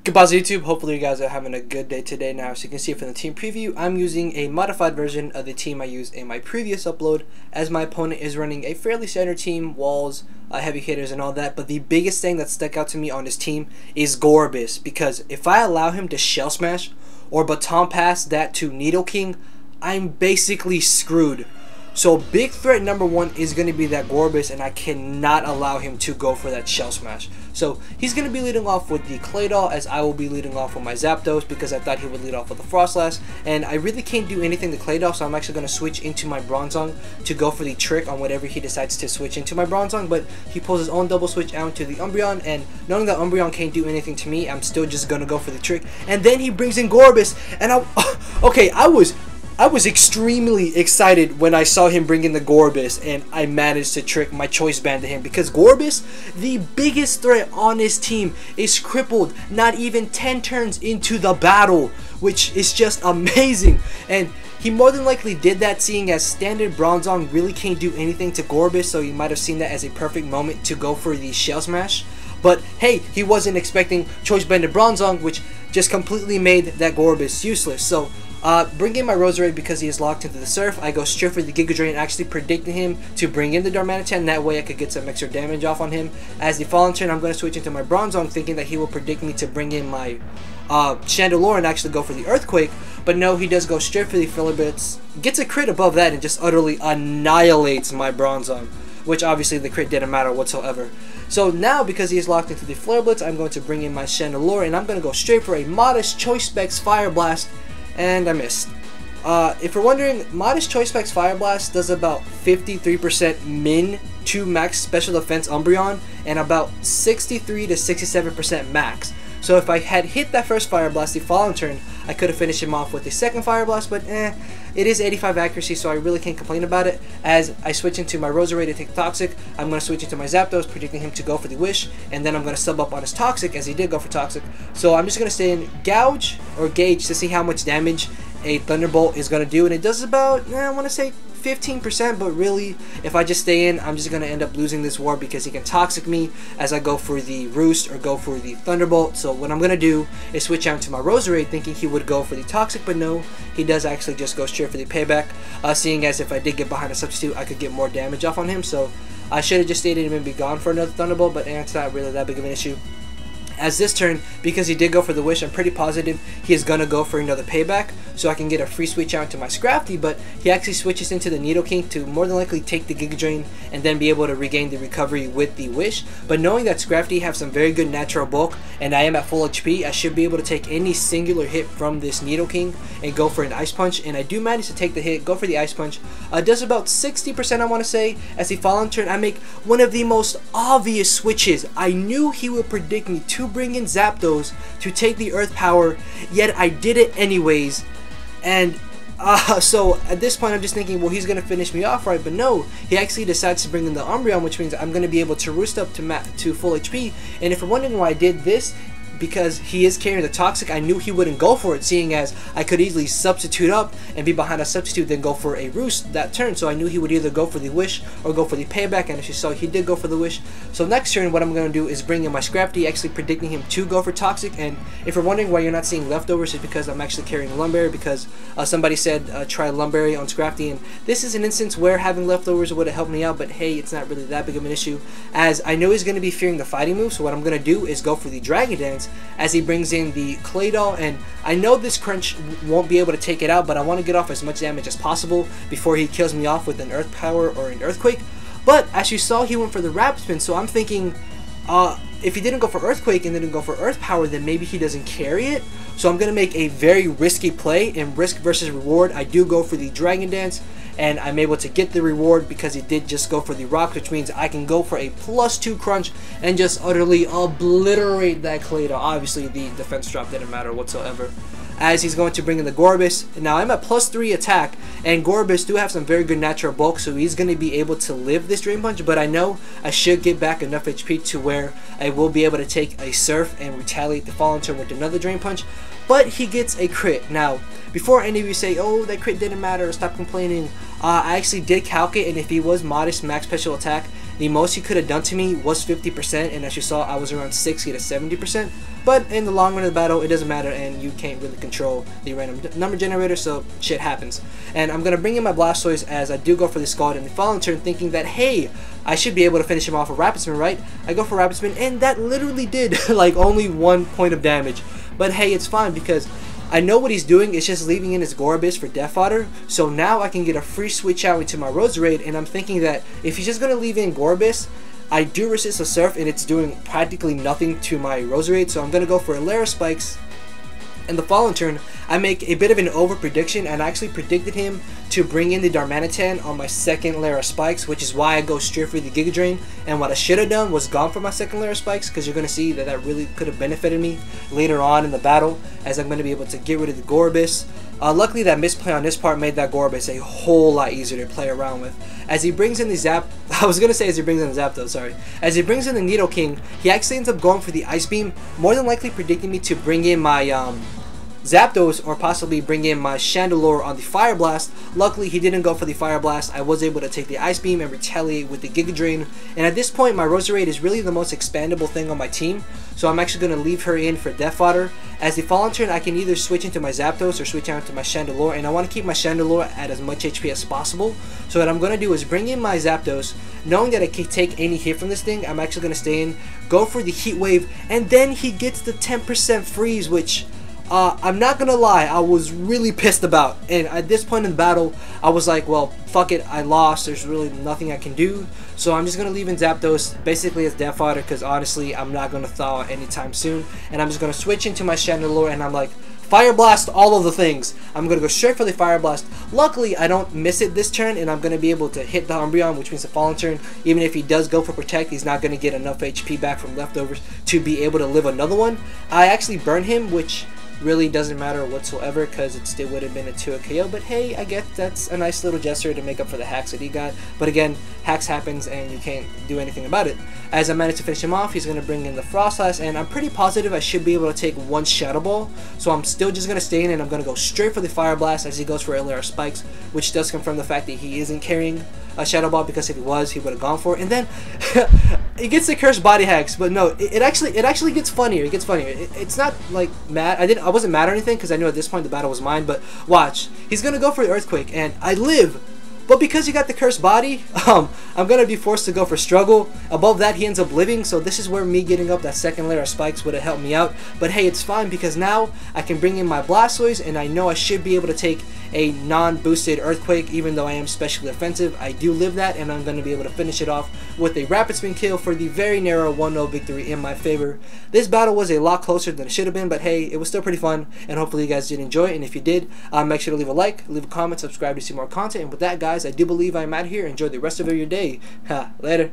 Goodbye YouTube, hopefully you guys are having a good day today. Now, as you can see from the team preview, I'm using a modified version of the team I used in my previous upload, as my opponent is running a fairly standard team, walls, heavy hitters and all that. But the biggest thing that stuck out to me on this team is Sourbawss, because if I allow him to shell smash or baton pass that to Nidoking, I'm basically screwed. So big threat number one is going to be that Sourbawss, and I cannot allow him to go for that shell smash. So he's going to be leading off with the Claydol, as I will be leading off with my Zapdos, because I thought he would lead off with the Frostlass, and I really can't do anything to Claydol, so I'm actually going to switch into my Bronzong to go for the trick on whatever he decides to switch into my Bronzong. But he pulls his own double switch out to the Umbreon, and knowing that Umbreon can't do anything to me, I'm still just going to go for the trick. And then he brings in Sourbawss, and I was extremely excited when I saw him bring in the Sourbawss, and I managed to trick my choice band to him, because Sourbawss, the biggest threat on his team, is crippled not even 10 turns into the battle, which is just amazing. And he more than likely did that, seeing as standard Bronzong really can't do anything to Sourbawss, so you might have seen that as a perfect moment to go for the Shell Smash. But hey, he wasn't expecting choice banded Bronzong, which just completely made that Sourbawss useless. So bring in my Roserade because he is locked into the Surf. I go straight for the Giga Drain, actually predicting him to bring in the Darmanitan. That way I could get some extra damage off on him. As the Fallen turn, I'm going to switch into my Bronzong, thinking that he will predict me to bring in my Chandelure and actually go for the Earthquake. But no, he does go straight for the Filler Bits, gets a crit above that, and just utterly annihilates my Bronzong, which obviously the crit didn't matter whatsoever. So now, because he is locked into the Flare Blitz, I'm going to bring in my Chandelure, and I'm going to go straight for a modest Choice Specs Fire Blast. And I missed. If you're wondering, modest Choice Specs Fire Blast does about 53% min to max special defense Umbreon, and about 63 to 67% max. So if I had hit that first Fire Blast the following turn, I could have finished him off with the second Fire Blast, but it is 85 accuracy, so I really can't complain about it. As I switch into my Roserade to take Toxic, I'm going to switch into my Zapdos, predicting him to go for the Wish, and then I'm going to sub up on his Toxic, as he did go for Toxic. So I'm just going to stay in Gouge or Gauge to see how much damage a Thunderbolt is going to do, and it does about, I want to say 15%, but really, if I just stay in, I'm just going to end up losing this war, because he can Toxic me as I go for the Roost or go for the Thunderbolt. So what I'm going to do is switch out to my Roserade, thinking he would go for the Toxic, but no, he does actually just go straight for the Payback, seeing as if I did get behind a substitute, I could get more damage off on him. So I should have just stayed in and be gone for another Thunderbolt, but it's not really that big of an issue. As this turn, because he did go for the Wish, I'm pretty positive he is going to go for another Payback, so I can get a free switch out to my Scrafty. But he actually switches into the Nidoking to more than likely take the Giga Drain and then be able to regain the recovery with the Wish. But knowing that Scrafty have some very good natural bulk, and I am at full HP, I should be able to take any singular hit from this Nidoking and go for an Ice Punch. And I do manage to take the hit, go for the Ice Punch. Does about 60%, I want to say. As the following turn, I make one of the most obvious switches. I knew he would predict me to bring in Zapdos to take the Earth Power, yet I did it anyways. And so at this point I'm just thinking, well, he's going to finish me off, right? But no, he actually decides to bring in the Umbreon, which means I'm going to be able to roost up to full HP. And if you're wondering why I did this, because he is carrying the Toxic, I knew he wouldn't go for it, seeing as I could easily substitute up and be behind a substitute, then go for a Roost that turn. So I knew he would either go for the Wish or go for the Payback, and as you saw, he did go for the Wish. So next turn, what I'm going to do is bring in my Scrafty, actually predicting him to go for Toxic. And if you're wondering why you're not seeing leftovers, it's because I'm actually carrying Lumberry, because somebody said try Lumberry on Scrafty, and this is an instance where having leftovers would have helped me out, but hey, it's not really that big of an issue, as I know he's going to be fearing the fighting move. So what I'm going to do is go for the Dragon Dance, as he brings in the Claydol, and I know this Crunch won't be able to take it out, but I want to get off as much damage as possible before he kills me off with an Earth Power or an Earthquake. But as you saw, he went for the Rapid Spin, so I'm thinking if he didn't go for Earthquake and didn't go for Earth Power, then maybe he doesn't carry it. So I'm going to make a very risky play. In risk versus reward, I do go for the Dragon Dance, and I'm able to get the reward because he did just go for the Rock, which means I can go for a +2 Crunch and just utterly obliterate that Claydol. Obviously, the defense drop didn't matter whatsoever, as he's going to bring in the Sourbawss. Now I'm at +3 attack, and Sourbawss do have some very good natural bulk, so he's going to be able to live this Drain Punch, but I know I should get back enough HP to where I will be able to take a Surf and retaliate the following turn with another Drain Punch. But he gets a crit. Now, before any of you say, oh, that crit didn't matter, stop complaining, I actually did calculate, and if he was modest max special attack The most he could have done to me was 50%, and as you saw, I was around 60 to 70%. But in the long run of the battle, it doesn't matter, and you can't really control the random number generator, so shit happens. And I'm going to bring in my Blastoise as I do go for the Scald in the following turn, thinking that, hey, I should be able to finish him off with Rapid Spin, right? I go for Rapid Spin, and that literally did like only 1 point of damage. But hey, it's fine because I know what he's doing. It's just leaving in his Gorebyss for Death Fodder. So now I can get a free switch out into my Roserade, and I'm thinking that if he's just going to leave in Gorebyss, I do resist the Surf, and it's doing practically nothing to my Roserade. So I'm going to go for Elair Spikes. In the following turn, I make a bit of an over prediction, and I actually predicted him to bring in the Darmanitan on my second layer of Spikes, which is why I go straight for the Giga Drain. And what I should have done was gone for my second layer of Spikes, because you're going to see that that really could have benefited me later on in the battle, as I'm going to be able to get rid of the Gorebyss. Luckily, that misplay on this part made that Gorebyss a whole lot easier to play around with. As he brings in the Zap, I was going to say as he brings in the Zapdos, sorry. As he brings in the Nidoking, he actually ends up going for the Ice Beam, more than likely predicting me to bring in my Zapdos or possibly bring in my Chandelure on the Fire Blast. Luckily, he didn't go for the Fire Blast. I was able to take the Ice Beam and retaliate with the Giga Drain. And at this point, my Roserade is really the most expandable thing on my team, so I'm actually going to leave her in for Death Fodder. As the following turn, I can either switch into my Zapdos or switch out into my Chandelure, and I want to keep my Chandelure at as much HP as possible. So what I'm going to do is bring in my Zapdos, knowing that I can take any hit from this thing. I'm actually going to stay in, go for the Heat Wave, and then he gets the 10% freeze, which I'm not gonna lie, I was really pissed about. And at this point in the battle, I was like, well, fuck it, I lost. There's really nothing I can do. So I'm just gonna leave in Zapdos basically as Death Fodder, because honestly, I'm not gonna thaw anytime soon. And I'm just gonna switch into my Chandelure, and I'm like, Fire Blast all of the things. I'm gonna go straight for the Fire Blast. Luckily, I don't miss it this turn, and I'm gonna be able to hit the Umbreon, which means the following turn, even if he does go for Protect, he's not gonna get enough HP back from leftovers to be able to live another one. I actually burn him, which really doesn't matter whatsoever, because it still would have been a 2 KO. But hey, I guess that's a nice little gesture to make up for the hacks that he got. But again, hacks happens and you can't do anything about it. As I managed to finish him off, he's going to bring in the Frostlass, and I'm pretty positive I should be able to take one Shadow Ball. So I'm still just going to stay in, and I'm going to go straight for the Fire Blast as he goes for Elair Spikes, which does confirm the fact that he isn't carrying a Shadow Ball, because if he was, he would have gone for it. And then it gets the cursed body hacks, but no, it actually gets funnier. It gets funnier. It's not like mad. I wasn't mad or anything, because I knew at this point the battle was mine. But watch, he's gonna go for the Earthquake, and I live. But because he got the cursed body, I'm gonna be forced to go for Struggle. Above that, he ends up living, so this is where me getting up that second layer of Spikes would have helped me out. But hey, it's fine, because now I can bring in my Blastoise, and I know I should be able to take a non-boosted Earthquake, even though I am specially offensive. I do live that, and I'm gonna be able to finish it off with a Rapid Spin kill for the very narrow 1-0 victory in my favor. This battle was a lot closer than it should have been, but hey, it was still pretty fun, and hopefully you guys did enjoy it. And if you did, make sure to leave a like, leave a comment, subscribe to see more content. And with that, guys, I do believe I'm out of here. Enjoy the rest of your day. Later.